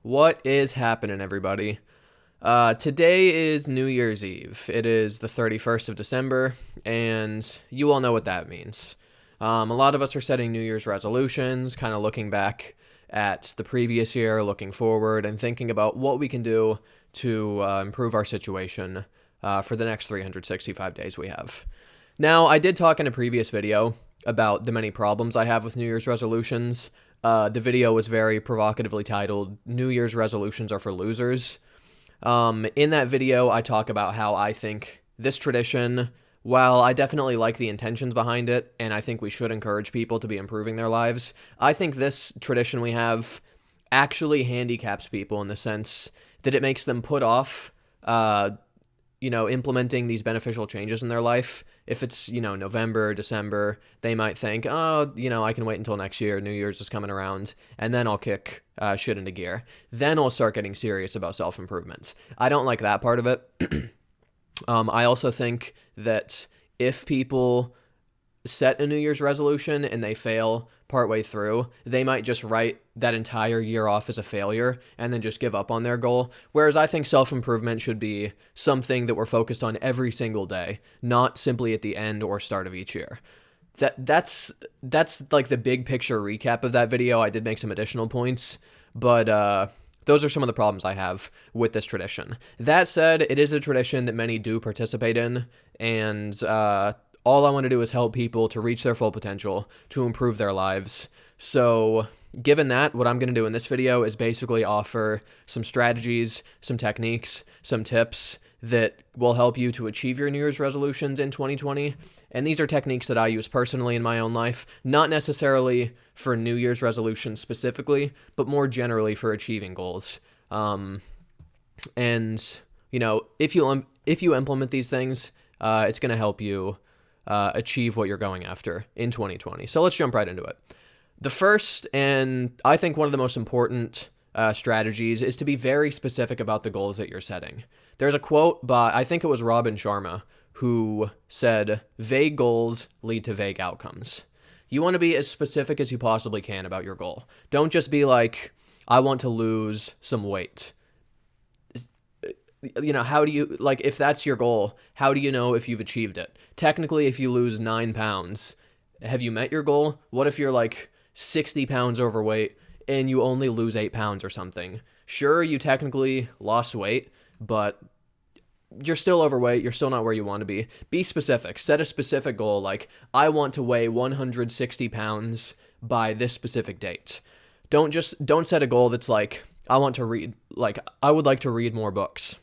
What is happening, everybody? Today is New Year's Eve. It is the 31st of December, and you all know what that means. A lot of us are setting New Year's resolutions, kind of looking back at the previous year, looking forward, and thinking about what we can do to improve our situation for the next 365 days we have. Now, I did talk in a previous video about the many problems I have with New Year's resolutions. The video was very provocatively titled, New Year's Resolutions Are for Losers. In that video, I talk about how I think this tradition, while I definitely like the intentions behind it, and I think we should encourage people to be improving their lives, I think this tradition we have actually handicaps people in the sense that it makes them put off, implementing these beneficial changes in their life. If it's, November, December, they might think, I can wait until next year, New Year's is coming around, and then I'll kick shit into gear. Then I'll start getting serious about self-improvement. I don't like that part of it. I also think that if people set a New Year's resolution and they fail partway through, they might just write that entire year off as a failure and then just give up on their goal. Whereas I think self-improvement should be something that we're focused on every single day, not simply at the end or start of each year. That's like the big picture recap of that video. I did make some additional points, but those are some of the problems I have with this tradition. That said, it is a tradition that many do participate in, and all I want to do is help people to reach their full potential, to improve their lives. So given that, what I'm going to do in this video is basically offer some strategies, some techniques, some tips that will help you to achieve your New Year's resolutions in 2020. And these are techniques that I use personally in my own life, not necessarily for New Year's resolutions specifically, but more generally for achieving goals. If you implement these things, it's going to help you achieve what you're going after in 2020. So let's jump right into it. The first, and I think one of the most important strategies, is to be very specific about the goals that you're setting. There's a quote by, I think it was Robin Sharma, who said, "Vague goals lead to vague outcomes." You want to be as specific as you possibly can about your goal. Don't just be like, I want to lose some weight. How do you, if that's your goal, how do you know if you've achieved it? Technically, if you lose 9 pounds, have you met your goal? What if you're 60 pounds overweight and you only lose 8 pounds or something? Sure, you technically lost weight, but you're still overweight. You're still not where you want to be. Be specific. Set a specific goal, I want to weigh 160 pounds by this specific date. Don't set a goal that's I want to read, I would like to read more books.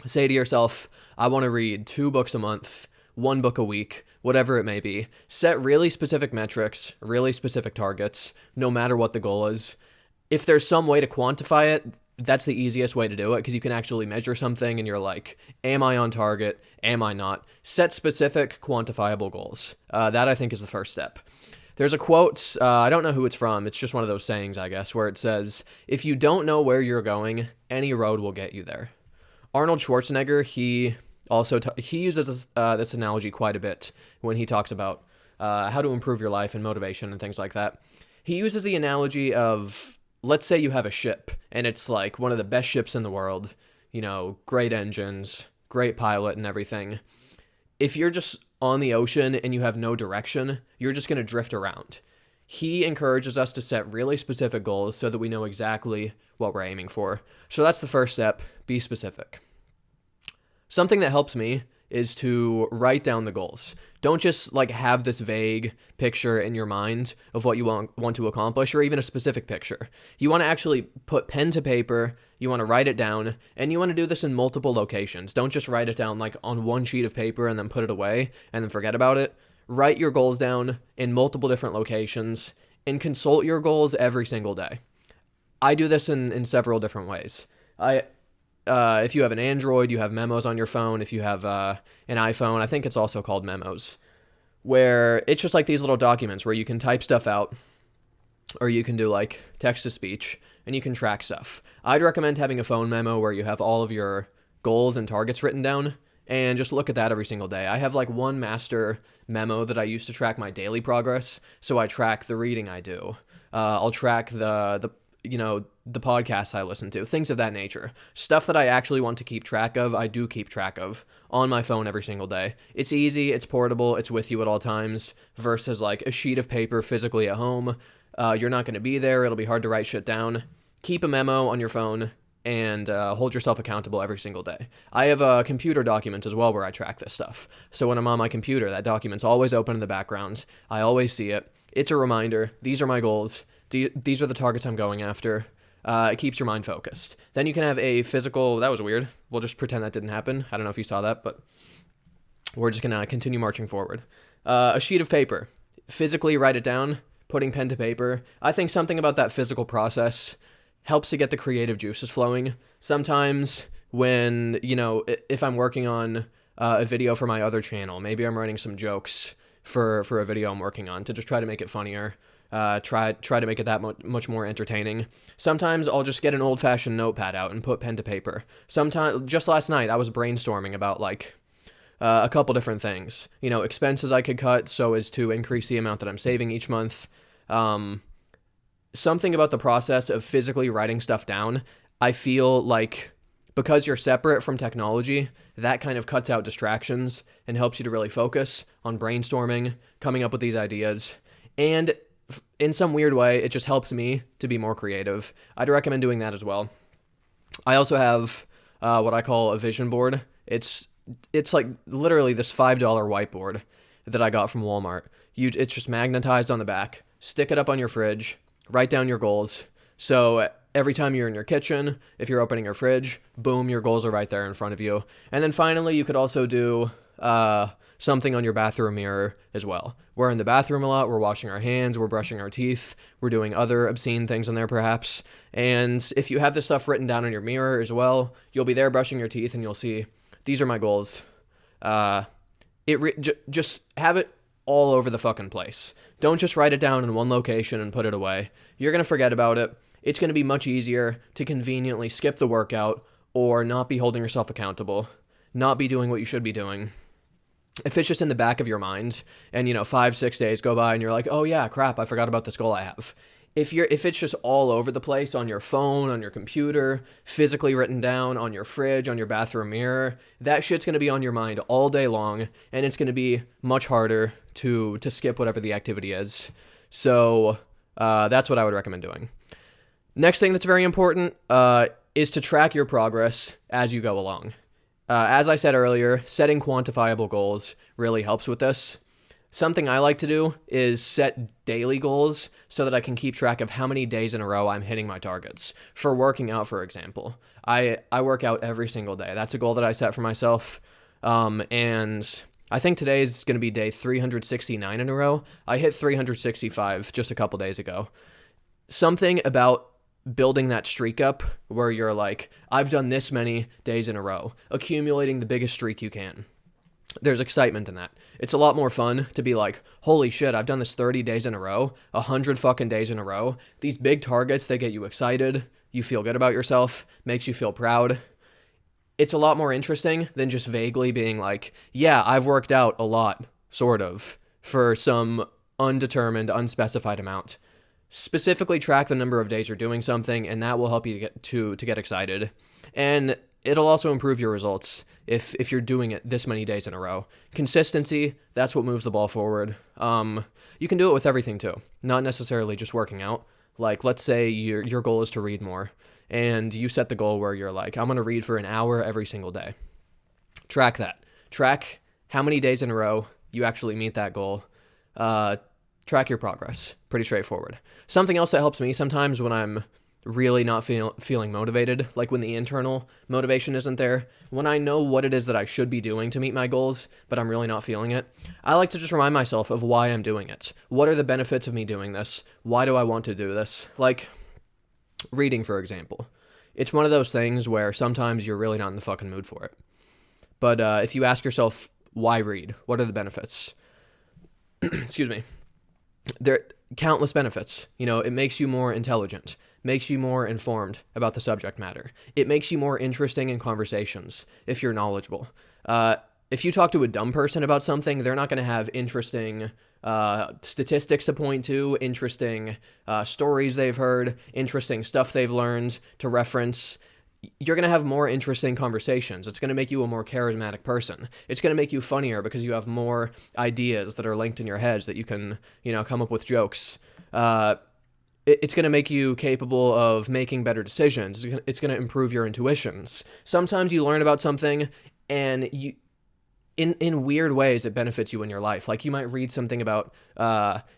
Say to yourself, I want to read 2 books a month, 1 book a week, whatever it may be. Set really specific metrics, really specific targets, no matter what the goal is. If there's some way to quantify it, that's the easiest way to do it, because you can actually measure something and you're like, am I on target? Am I not? Set specific, quantifiable goals. That I think is the first step. There's a quote, I don't know who it's from, it's just one of those sayings, I guess, where it says, if you don't know where you're going, any road will get you there. Arnold Schwarzenegger, he uses this analogy quite a bit when he talks about how to improve your life and motivation and things like that. He uses the analogy of, let's say you have a ship, and it's one of the best ships in the world, great engines, great pilot and everything. If you're just on the ocean and you have no direction, you're just going to drift around. He encourages us to set really specific goals so that we know exactly what we're aiming for. So that's the first step, be specific. Something that helps me is to write down the goals. Don't just have this vague picture in your mind of what you want to accomplish, or even a specific picture. You want to actually put pen to paper, you want to write it down, and you want to do this in multiple locations. Don't just write it down on one sheet of paper and then put it away and then forget about it. Write your goals down in multiple different locations and consult your goals every single day. I do this in several different ways. If you have an Android, you have Memos on your phone. If you have an iPhone, I think it's also called Memos, where it's just these little documents where you can type stuff out, or you can do text-to-speech, and you can track stuff. I'd recommend having a phone memo where you have all of your goals and targets written down, and just look at that every single day. I have one master memo that I use to track my daily progress, so I track the reading I do. I'll track the the podcasts I listen to, things of that nature. Stuff that I actually want to keep track of, I do keep track of on my phone every single day. It's easy, it's portable, it's with you at all times, versus like a sheet of paper physically at home. You're not going to be there, it'll be hard to write shit down. Keep a memo on your phone and hold yourself accountable every single day. I have a computer document as well where I track this stuff. So when I'm on my computer, that document's always open in the background. I always see it. It's a reminder. These are my goals. These are the targets I'm going after. It keeps your mind focused. Then you can have a physical... That was weird. We'll just pretend that didn't happen. I don't know if you saw that, but we're just going to continue marching forward. A sheet of paper. Physically write it down, putting pen to paper. I think something about that physical process helps to get the creative juices flowing. Sometimes when, if I'm working on a video for my other channel, maybe I'm writing some jokes for a video I'm working on to just try to make it funnier, try to make it that much more entertaining. Sometimes I'll just get an old-fashioned notepad out and put pen to paper. Sometimes, just last night, I was brainstorming about a couple different things. Expenses I could cut so as to increase the amount that I'm saving each month. Something about the process of physically writing stuff down, I feel like because you're separate from technology, that kind of cuts out distractions and helps you to really focus on brainstorming, coming up with these ideas. And in some weird way, it just helps me to be more creative. I'd recommend doing that as well. I also have what I call a vision board. It's like literally this $5 whiteboard that I got from Walmart. It's just magnetized on the back. Stick it up on your fridge. Write down your goals. So every time you're in your kitchen, if you're opening your fridge, boom, your goals are right there in front of you. And then finally, you could also do something on your bathroom mirror as well. We're in the bathroom a lot. We're washing our hands. We're brushing our teeth. We're doing other obscene things in there perhaps. And if you have this stuff written down on your mirror as well, you'll be there brushing your teeth and you'll see, these are my goals. Just have it all over the fucking place. Don't just write it down in one location and put it away. You're going to forget about it. It's going to be much easier to conveniently skip the workout or not be holding yourself accountable, not be doing what you should be doing. If it's just in the back of your mind and, 5-6 days go by and you're like, oh yeah, crap, I forgot about this goal I have. If it's just all over the place on your phone, on your computer, physically written down on your fridge, on your bathroom mirror, that shit's going to be on your mind all day long, and it's going to be much harder to skip whatever the activity is. So that's what I would recommend doing. Next thing that's very important is to track your progress as you go along. As I said earlier, setting quantifiable goals really helps with this. Something I like to do is set daily goals so that I can keep track of how many days in a row I'm hitting my targets. For working out, for example, I work out every single day. That's a goal that I set for myself. And I think today is going to be day 369 in a row. I hit 365 just a couple days ago. Something about building that streak up where you're like, I've done this many days in a row, accumulating the biggest streak you can. There's excitement in that. It's a lot more fun to be like, holy shit, I've done this 30 days in a row, 100 fucking days in a row. These big targets, they get you excited. You feel good about yourself, makes you feel proud. It's a lot more interesting than just vaguely being like, yeah, I've worked out a lot, sort of, for some undetermined, unspecified amount. Specifically track the number of days you're doing something, and that will help you to get excited. And it'll also improve your results if you're doing it this many days in a row. Consistency, that's what moves the ball forward. You can do it with everything too, not necessarily just working out. Like, let's say your goal is to read more, and you set the goal where you're like, I'm going to read for an hour every single day. Track that. Track how many days in a row you actually meet that goal. Track your progress. Pretty straightforward. Something else that helps me sometimes when I'm really not feeling motivated, like when the internal motivation isn't there, when I know what it is that I should be doing to meet my goals, but I'm really not feeling it, I like to just remind myself of why I'm doing it. What are the benefits of me doing this? Why do I want to do this? Like reading, for example. It's one of those things where sometimes you're really not in the fucking mood for it. But if you ask yourself, why read? What are the benefits? Excuse me. There are countless benefits. It makes you more intelligent, makes you more informed about the subject matter. It makes you more interesting in conversations if you're knowledgeable. If you talk to a dumb person about something, they're not going to have interesting statistics to point to, interesting stories they've heard, interesting stuff they've learned to reference. You're going to have more interesting conversations. It's going to make you a more charismatic person. It's going to make you funnier because you have more ideas that are linked in your head that you can, come up with jokes. It's going to make you capable of making better decisions. It's going to improve your intuitions. Sometimes you learn about something and in weird ways, it benefits you in your life. Like you might read something about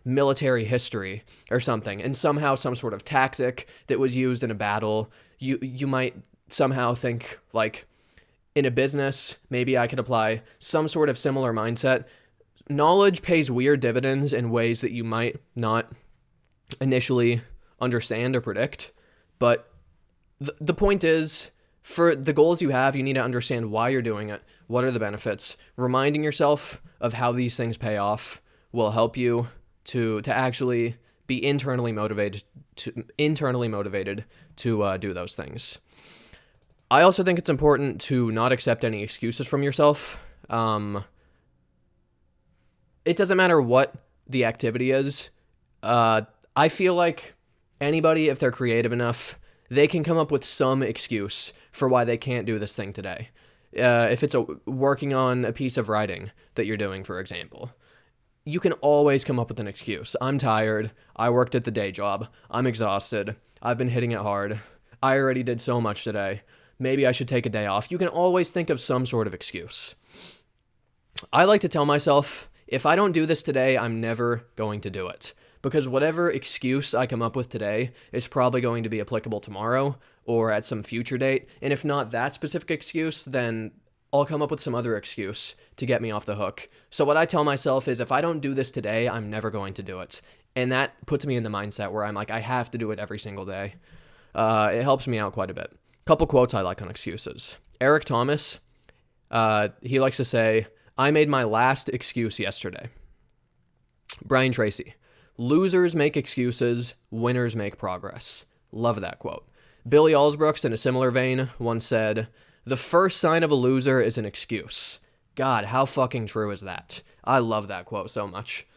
military history or something, and somehow some sort of tactic that was used in a battle, you might somehow think, like, in a business, maybe I could apply some sort of similar mindset. Knowledge pays weird dividends in ways that you might not initially understand or predict. But the point is, for the goals you have, you need to understand why you're doing it. What are the benefits? Reminding yourself of how these things pay off will help you to actually be internally motivated to do those things. I also think it's important to not accept any excuses from yourself. It doesn't matter what the activity is. I feel like anybody, if they're creative enough, they can come up with some excuse for why they can't do this thing today. If it's working on a piece of writing that you're doing, for example, you can always come up with an excuse. I'm tired. I worked at the day job. I'm exhausted. I've been hitting it hard. I already did so much today. Maybe I should take a day off. You can always think of some sort of excuse. I like to tell myself, if I don't do this today, I'm never going to do it. Because whatever excuse I come up with today is probably going to be applicable tomorrow or at some future date. And if not that specific excuse, then I'll come up with some other excuse to get me off the hook. So what I tell myself is, if I don't do this today, I'm never going to do it. And that puts me in the mindset where I'm like, I have to do it every single day. It helps me out quite a bit. Couple quotes I like on excuses. Eric Thomas, he likes to say, I made my last excuse yesterday. Brian Tracy, losers make excuses, winners make progress. Love that quote. Billy Allsbrooks, in a similar vein, once said, the first sign of a loser is an excuse. God, how fucking true is that? I love that quote so much.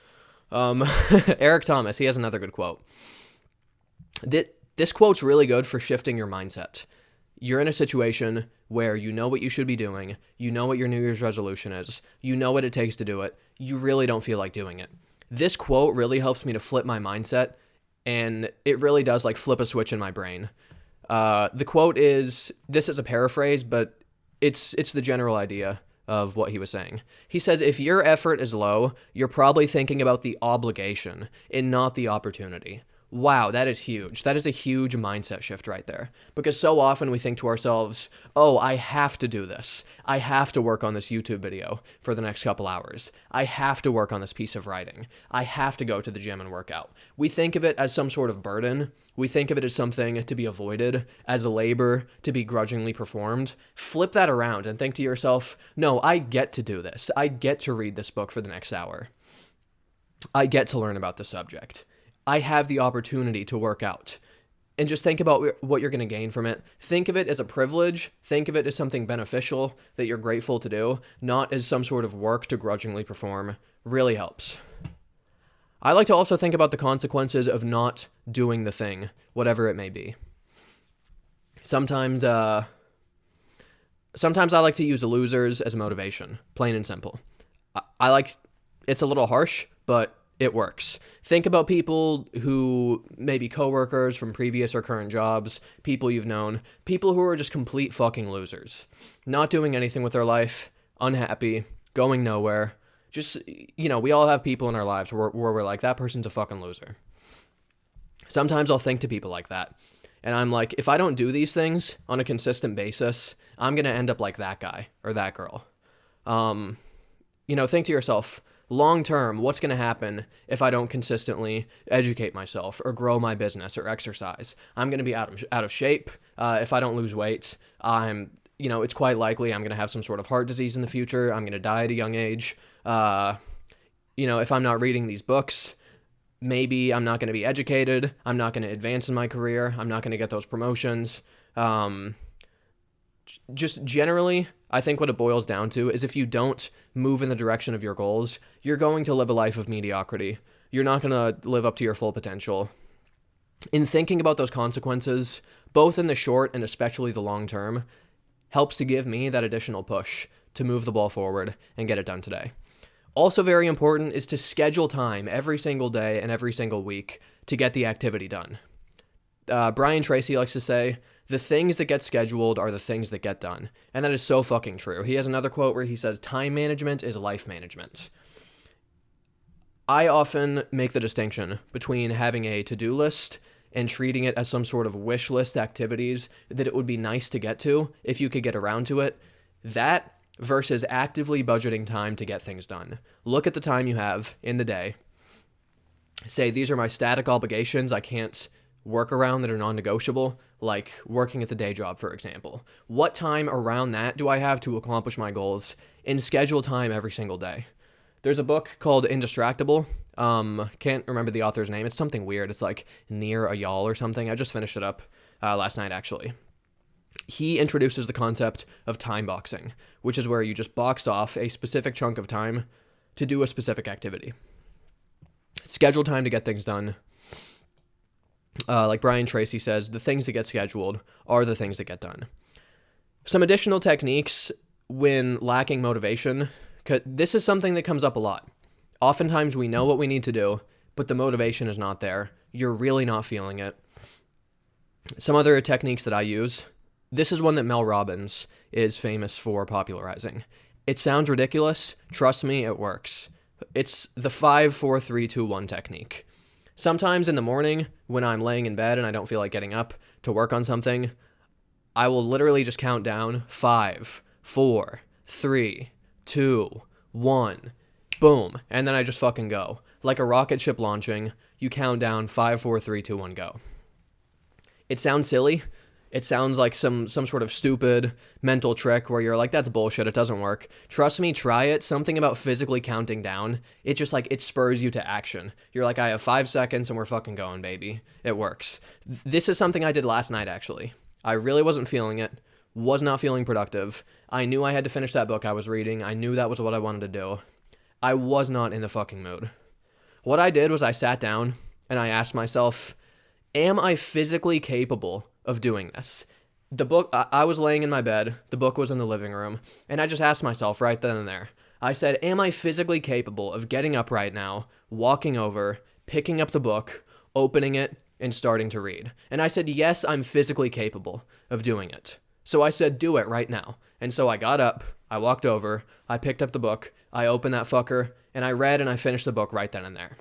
Eric Thomas, he has another good quote. This quote's really good for shifting your mindset. You're in a situation where you know what you should be doing, you know what your New Year's resolution is, you know what it takes to do it, you really don't feel like doing it. This quote really helps me to flip my mindset, and it really does like flip a switch in my brain. The quote is, this is a paraphrase, but it's the general idea of what he was saying. He says, if your effort is low, you're probably thinking about the obligation and not the opportunity. Wow, that is huge. That is a huge mindset shift right there. Because so often we think to ourselves, oh, I have to do this. I have to work on this YouTube video for the next couple hours. I have to work on this piece of writing. I have to go to the gym and work out. We think of it as some sort of burden. We think of it as something to be avoided, as a labor to be grudgingly performed. Flip that around and think to yourself, no, I get to do this. I get to read this book for the next hour. I get to learn about the subject. I have the opportunity to work out. And just think about what you're going to gain from it. Think of it as a privilege. Think of it as something beneficial that you're grateful to do, not as some sort of work to grudgingly perform. Really helps. I like to also think about the consequences of not doing the thing, whatever it may be. Sometimes I like to use losers as motivation, plain and simple. It's a little harsh, but it works. Think about people who may be coworkers from previous or current jobs, people you've known, people who are just complete fucking losers, not doing anything with their life, unhappy, going nowhere. Just, we all have people in our lives where we're like, that person's a fucking loser. Sometimes I'll think to people like that, and I'm like, if I don't do these things on a consistent basis, I'm going to end up like that guy or that girl. Think to yourself, long term, what's going to happen if I don't consistently educate myself or grow my business or exercise? I'm going to be out of shape. If I don't lose weight, it's quite likely I'm going to have some sort of heart disease in the future. I'm going to die at a young age. If I'm not reading these books, maybe I'm not going to be educated. I'm not going to advance in my career. I'm not going to get those promotions. Just generally, I think what it boils down to is if you don't move in the direction of your goals, you're going to live a life of mediocrity. You're not going to live up to your full potential. In thinking about those consequences, both in the short and especially the long term, helps to give me that additional push to move the ball forward and get it done today. Also very important is to schedule time every single day and every single week to get the activity done. Brian Tracy likes to say, the things that get scheduled are the things that get done. And that is so fucking true. He has another quote where he says, time management is life management. I often make the distinction between having a to-do list and treating it as some sort of wish list activities that it would be nice to get to if you could get around to it. That versus actively budgeting time to get things done. Look at the time you have in the day. Say, these are my static obligations I can't work around that are non-negotiable, like working at the day job, for example. What time around that do I have to accomplish my goals, and schedule time every single day? There's a book called Indistractable. Can't remember the author's name. It's something weird. It's like Near a Y'all or something. I just finished it up last night, actually. He introduces the concept of time boxing, which is where you just box off a specific chunk of time to do a specific activity. Schedule time to get things done. Like Brian Tracy says, the things that get scheduled are the things that get done. Some additional techniques when lacking motivation. This is something that comes up a lot. Oftentimes we know what we need to do, but the motivation is not there. You're really not feeling it. Some other techniques that I use. This is one that Mel Robbins is famous for popularizing. It sounds ridiculous. Trust me, it works. It's the 5, 4, 3, 2, 1 technique. Sometimes in the morning, when I'm laying in bed and I don't feel like getting up to work on something, I will literally just count down 5, 4, 3, 2, 1, boom, and then I just fucking go. Like a rocket ship launching, you count down 5, 4, 3, 2, 1, go. It sounds silly. It sounds like some sort of stupid mental trick where you're like, that's bullshit, it doesn't work. Trust me, try it. Something about physically counting down, it just like, it spurs you to action. You're like, I have 5 seconds and we're fucking going, baby. It works. This is something I did last night, actually. I really wasn't feeling it, was not feeling productive. I knew I had to finish that book I was reading. I knew that was what I wanted to do. I was not in the fucking mood. What I did was I sat down and I asked myself, am I physically capable of doing this? The book, I was laying in my bed, the book was in the living room, and I just asked myself right then and there. I said, am I physically capable of getting up right now, walking over, picking up the book, opening it, and starting to read? And I said, yes, I'm physically capable of doing it. So I said, do it right now. And so I got up, I walked over, I picked up the book, I opened that fucker, and I read and I finished the book right then and there.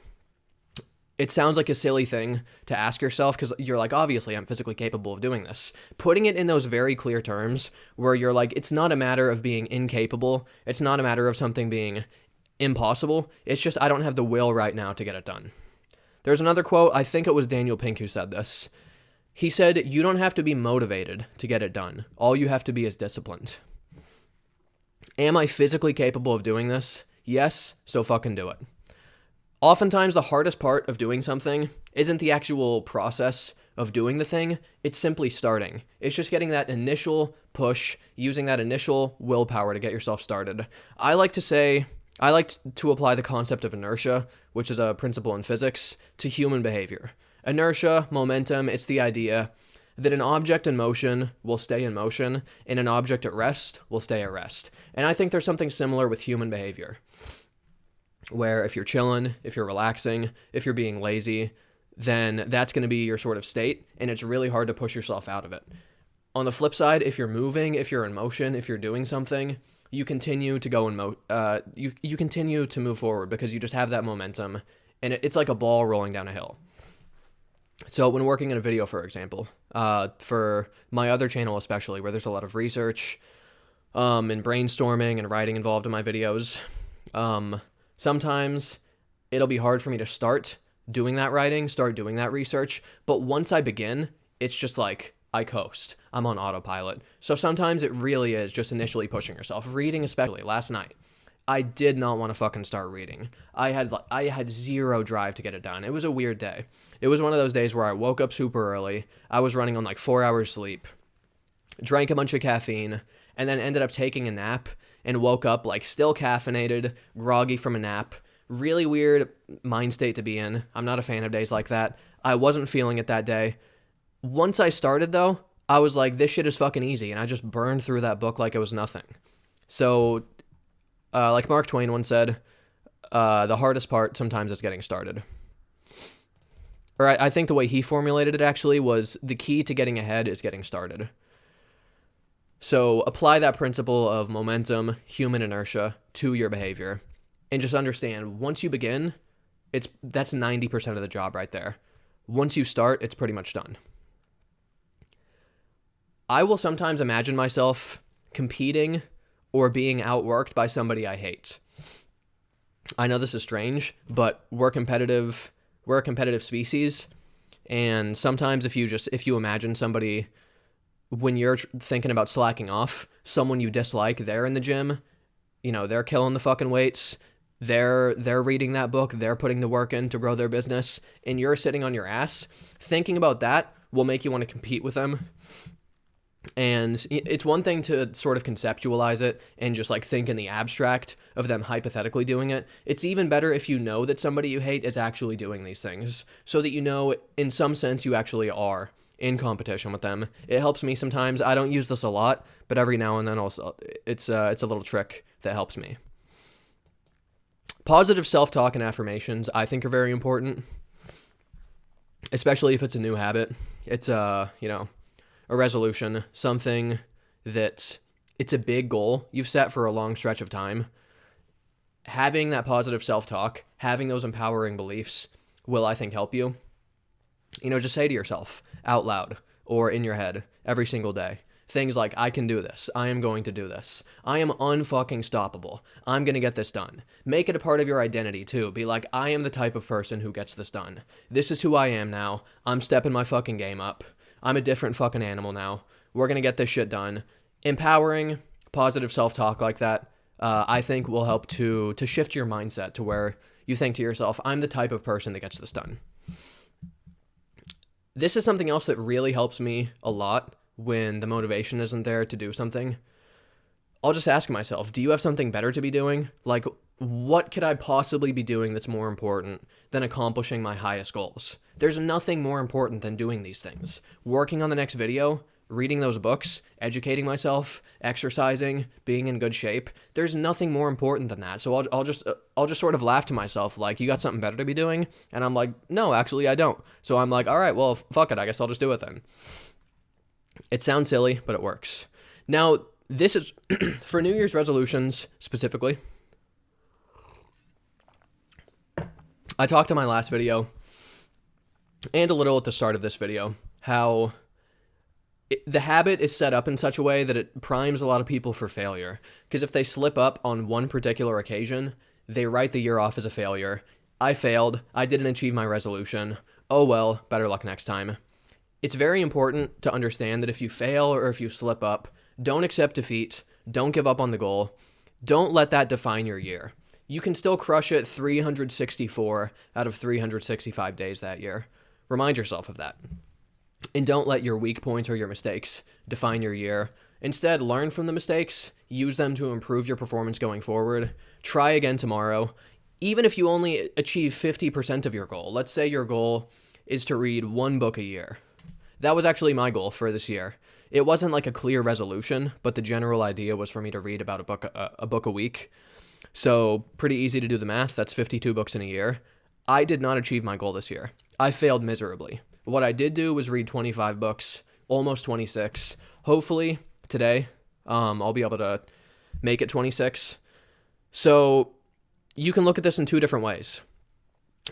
It sounds like a silly thing to ask yourself because you're like, obviously, I'm physically capable of doing this. Putting it in those very clear terms where you're like, it's not a matter of being incapable. It's not a matter of something being impossible. It's just I don't have the will right now to get it done. There's another quote. I think it was Daniel Pink who said this. He said, you don't have to be motivated to get it done. All you have to be is disciplined. Am I physically capable of doing this? Yes, so fucking do it. Oftentimes, the hardest part of doing something isn't the actual process of doing the thing, it's simply starting. It's just getting that initial push, using that initial willpower to get yourself started. I like to apply the concept of inertia, which is a principle in physics, to human behavior. Inertia, momentum, it's the idea that an object in motion will stay in motion, and an object at rest will stay at rest. And I think there's something similar with human behavior, where if you're chilling, if you're relaxing, if you're being lazy, then that's going to be your sort of state, and it's really hard to push yourself out of it. On the flip side, if you're moving, if you're in motion, if you're doing something, you continue to go you continue to move forward because you just have that momentum, and it's like a ball rolling down a hill. So when working in a video, for example, for my other channel especially, where there's a lot of research and brainstorming and writing involved in my videos, sometimes it'll be hard for me to start doing that writing, start doing that research, but once I begin, it's just like I coast. I'm on autopilot. So sometimes it really is just initially pushing yourself. Reading especially, last night, I did not want to fucking start reading. I had zero drive to get it done. It was a weird day. It was one of those days where I woke up super early. I was running on like 4 hours sleep. drank a bunch of caffeine, and then ended up taking a nap and woke up like still caffeinated, groggy from a nap. Really weird mind state to be in. I'm not a fan of days like that. I wasn't feeling it that day. Once I started though, I was like, this shit is fucking easy, and I just burned through that book like it was nothing. So, like Mark Twain once said, the hardest part sometimes is getting started. Or I think the way he formulated it actually was the key to getting ahead is getting started. So apply that principle of momentum, human inertia to your behavior, and just understand once you begin, that's 90% of the job right there. Once you start, it's pretty much done. I will sometimes imagine myself competing or being outworked by somebody I hate. I know this is strange, but we're competitive. We're a competitive species, and sometimes if you imagine somebody, when you're thinking about slacking off, someone you dislike, they're in the gym, they're killing the fucking weights, they're reading that book, they're putting the work in to grow their business, and you're sitting on your ass, thinking about that will make you want to compete with them. And it's one thing to sort of conceptualize it and just like think in the abstract of them hypothetically doing it. It's even better if you know that somebody you hate is actually doing these things, so that in some sense you actually are in competition with them. It helps me sometimes. I don't use this a lot, but every now and then also it's a little trick that helps me. Positive self-talk and affirmations I think are very important, especially if it's a new habit. It's a resolution, something that it's a big goal you've set for a long stretch of time. Having that positive self-talk, having those empowering beliefs will, I think, help you. Just say to yourself out loud or in your head every single day things like, I can do this. I am going to do this. I am unfucking stoppable. I'm going to get this done. Make it a part of your identity too. Be like, I am the type of person who gets this done. This is who I am now. I'm stepping my fucking game up. I'm a different fucking animal now. We're going to get this shit done. Empowering, positive self-talk like that, I think will help to shift your mindset to where you think to yourself, I'm the type of person that gets this done. This is something else that really helps me a lot when the motivation isn't there to do something. I'll just ask myself, do you have something better to be doing? Like, what could I possibly be doing that's more important than accomplishing my highest goals? There's nothing more important than doing these things. Working on the next video, reading those books, educating myself, exercising, being in good shape. There's nothing more important than that. So I'll just sort of laugh to myself like, you got something better to be doing? And I'm like, no, actually I don't. So I'm like, all right, well, fuck it. I guess I'll just do it then. It sounds silly, but it works. Now, this is for New Year's resolutions specifically. I talked in my last video and a little at the start of this video how the habit is set up in such a way that it primes a lot of people for failure. Because if they slip up on one particular occasion, they write the year off as a failure. I failed. I didn't achieve my resolution. Oh well, better luck next time. It's very important to understand that if you fail or if you slip up, don't accept defeat. Don't give up on the goal. Don't let that define your year. You can still crush it 364 out of 365 days that year. Remind yourself of that. And don't let your weak points or your mistakes define your year. Instead, learn from the mistakes, use them to improve your performance going forward. Try again tomorrow. Even if you only achieve 50% of your goal, let's say your goal is to read one book a year. That was actually my goal for this year. It wasn't like a clear resolution, but the general idea was for me to read about a book a week. So pretty easy to do the math. That's 52 books in a year. I did not achieve my goal this year. I failed miserably. What I did do was read 25 books, almost 26. Hopefully today, I'll be able to make it 26. So you can look at this in two different ways.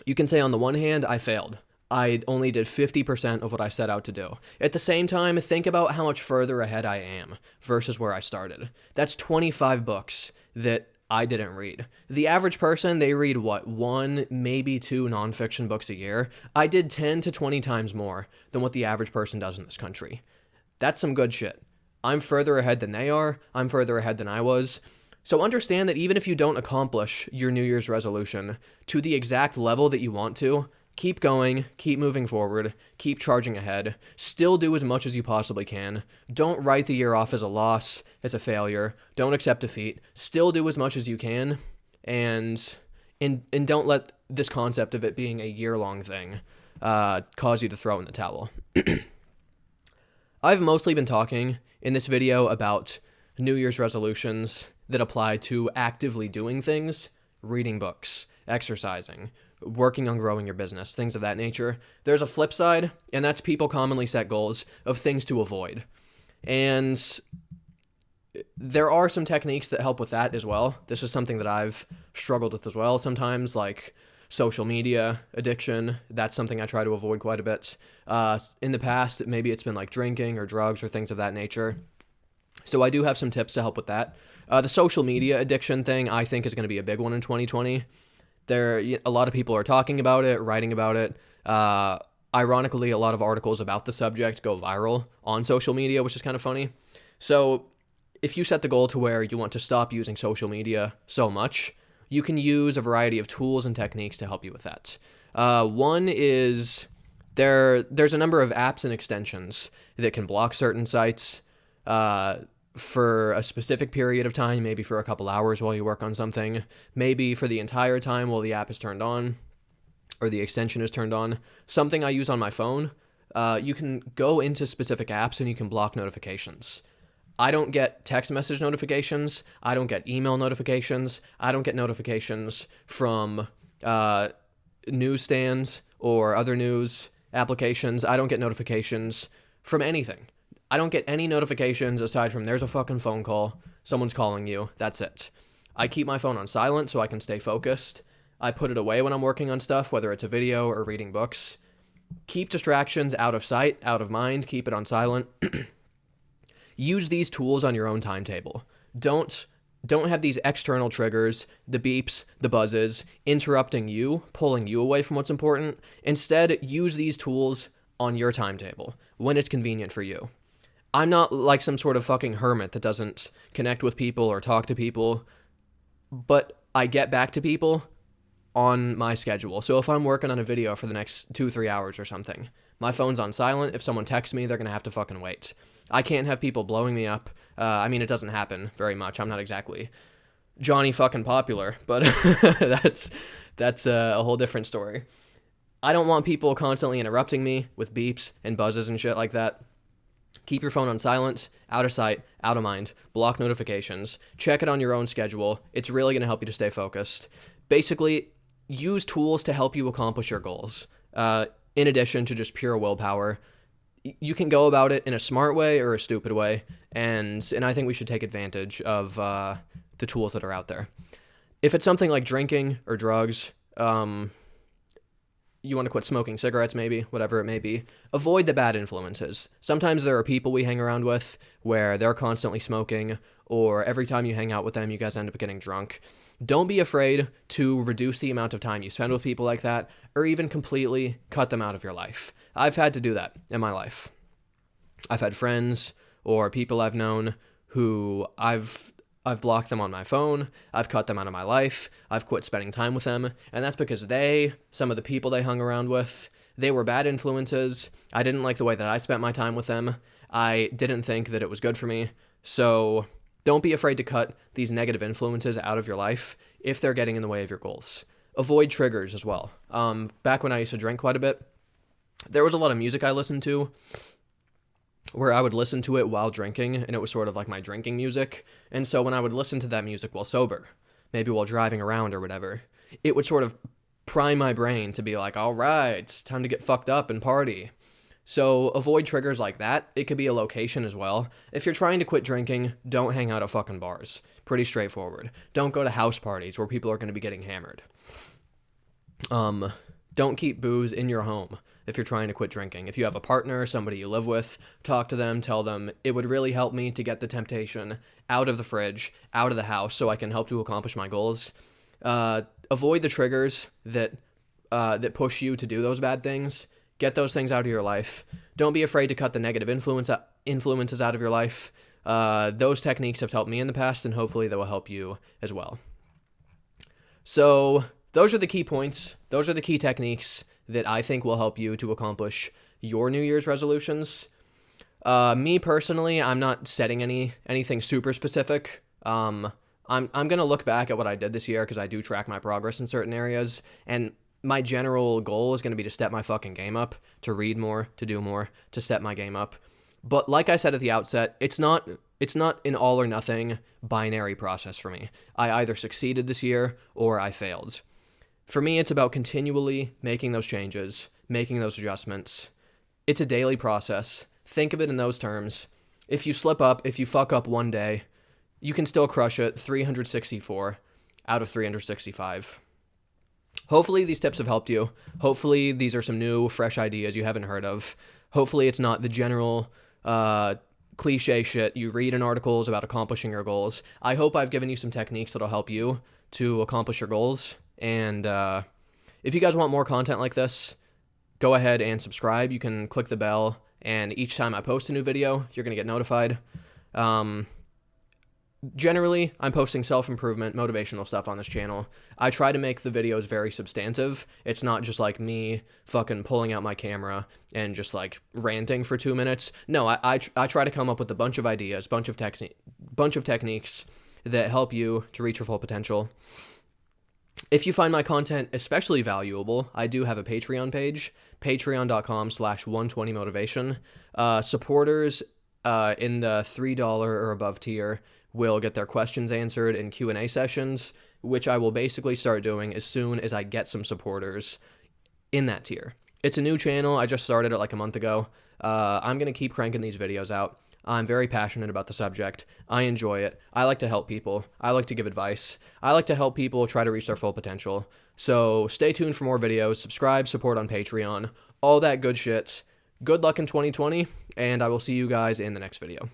You can say on the one hand, I failed. I only did 50% of what I set out to do. At the same time, think about how much further ahead I am versus where I started. That's 25 books that I didn't read. The average person, they read one, maybe two nonfiction books a year. I did 10 to 20 times more than what the average person does in this country. That's some good shit. I'm further ahead than they are. I'm further ahead than I was. So understand that even if you don't accomplish your New Year's resolution to the exact level that you want to, Keep going, keep moving forward, keep charging ahead, still do as much as you possibly can. Don't write the year off as a loss, as a failure. Don't accept defeat. Still do as much as you can, and don't let this concept of it being a year-long thing cause you to throw in the towel. I've mostly been talking in this video about New Year's resolutions that apply to actively doing things, reading books, exercising, working on growing your business, things of that nature. There's a flip side, and that's people commonly set goals of things to avoid. And there are some techniques that help with that as well. This is something that I've struggled with as well sometimes, like social media addiction. That's something I try to avoid quite a bit. In the past, maybe it's been like drinking or drugs or things of that nature. So I do have some tips to help with that. The social media addiction thing, I think, is going to be a big one in 2020. A lot of people are talking about it, writing about it. Ironically, a lot of articles about the subject go viral on social media, which is kind of funny. So if you set the goal to where you want to stop using social media so much, you can use a variety of tools and techniques to help you with that. One is there's a number of apps and extensions that can block certain sites for a specific period of time, maybe for a couple hours while you work on something, maybe for the entire time while the app is turned on or the extension is turned on. Something I use on my phone, you can go into specific apps and you can block notifications. I don't get text message notifications. I don't get email notifications. I don't get notifications from newsstands or other news applications. I don't get notifications from anything. I don't get any notifications aside from there's a fucking phone call, someone's calling you, that's it. I keep my phone on silent so I can stay focused. I put it away when I'm working on stuff, whether it's a video or reading books. Keep distractions out of sight, out of mind, keep it on silent. Use these tools on your own timetable. Don't have these external triggers, the beeps, the buzzes, interrupting you, pulling you away from what's important. Instead, use these tools on your timetable, when it's convenient for you. I'm not like some sort of fucking hermit that doesn't connect with people or talk to people, but I get back to people on my schedule. So if I'm working on a video for the next 2-3 hours or something, my phone's on silent. If someone texts me, they're going to have to fucking wait. I can't have people blowing me up. I mean, it doesn't happen very much. I'm not exactly Johnny fucking popular, but that's a whole different story. I don't want people constantly interrupting me with beeps and buzzes and shit like that. Keep your phone on silent, out of sight, out of mind, block notifications, check it on your own schedule. It's really going to help you to stay focused. Basically, use tools to help you accomplish your goals. In addition to just pure willpower, you can go about it in a smart way or a stupid way, and I think we should take advantage of the tools that are out there. If it's something like drinking or drugs, you want to quit smoking cigarettes maybe, whatever it may be, avoid the bad influences. Sometimes there are people we hang around with where they're constantly smoking, or every time you hang out with them, you guys end up getting drunk. Don't be afraid to reduce the amount of time you spend with people like that, or even completely cut them out of your life. I've had to do that in my life. I've had friends or people I've known who I've blocked them on my phone, I've cut them out of my life, I've quit spending time with them, and that's because some of the people they hung around with, they were bad influences. I didn't like the way that I spent my time with them. I didn't think that it was good for me. So don't be afraid to cut these negative influences out of your life if they're getting in the way of your goals. Avoid triggers as well. Back when I used to drink quite a bit, there was a lot of music I listened to where I would listen to it while drinking, and it was sort of like my drinking music. And so when I would listen to that music while sober, maybe while driving around or whatever, it would sort of prime my brain to be like, all right, it's time to get fucked up and party. So avoid triggers like that. It could be a location as well. If you're trying to quit drinking, don't hang out at fucking bars. Pretty straightforward. Don't go to house parties where people are going to be getting hammered. Don't keep booze in your home if you're trying to quit drinking. If you have a partner, somebody you live with, talk to them, tell them, it would really help me to get the temptation out of the fridge, out of the house, so I can help to accomplish my goals. Avoid the triggers that push you to do those bad things. Get those things out of your life. Don't be afraid to cut the negative influences out of your life. Those techniques have helped me in the past, and hopefully they will help you as well. So those are the key points. Those are the key techniques that I think will help you to accomplish your New Year's resolutions. Me personally, I'm not setting anything super specific. I'm gonna look back at what I did this year because I do track my progress in certain areas, and my general goal is gonna be to step my fucking game up, to read more, to do more, to step my game up. But like I said at the outset, it's not an all or nothing binary process for me. I either succeeded this year or I failed. For me, it's about continually making those changes, making those adjustments. It's a daily process. Think of it in those terms. If you slip up, if you fuck up one day, you can still crush it 364 out of 365. Hopefully these tips have helped you. Hopefully these are some new, fresh ideas you haven't heard of. Hopefully it's not the general cliche shit you read in articles about accomplishing your goals. I hope I've given you some techniques that'll help you to accomplish your goals. And if you guys want more content like this, go ahead and subscribe. You can click the bell, and each time I post a new video, you're going to get notified. Generally, I'm posting self-improvement, motivational stuff on this channel. I try to make the videos very substantive. It's not just like me fucking pulling out my camera and just like ranting for 2 minutes. No, I try to come up with a bunch of ideas, bunch of techniques that help you to reach your full potential. If you find my content especially valuable, I do have a Patreon page, patreon.com/120motivation. Supporters in the $3 or above tier will get their questions answered in Q&A sessions, which I will basically start doing as soon as I get some supporters in that tier. It's a new channel. I just started it like a month ago. I'm going to keep cranking these videos out. I'm very passionate about the subject. I enjoy it. I like to help people. I like to give advice. I like to help people try to reach their full potential. So stay tuned for more videos. Subscribe, support on Patreon, all that good shit. Good luck in 2020, and I will see you guys in the next video.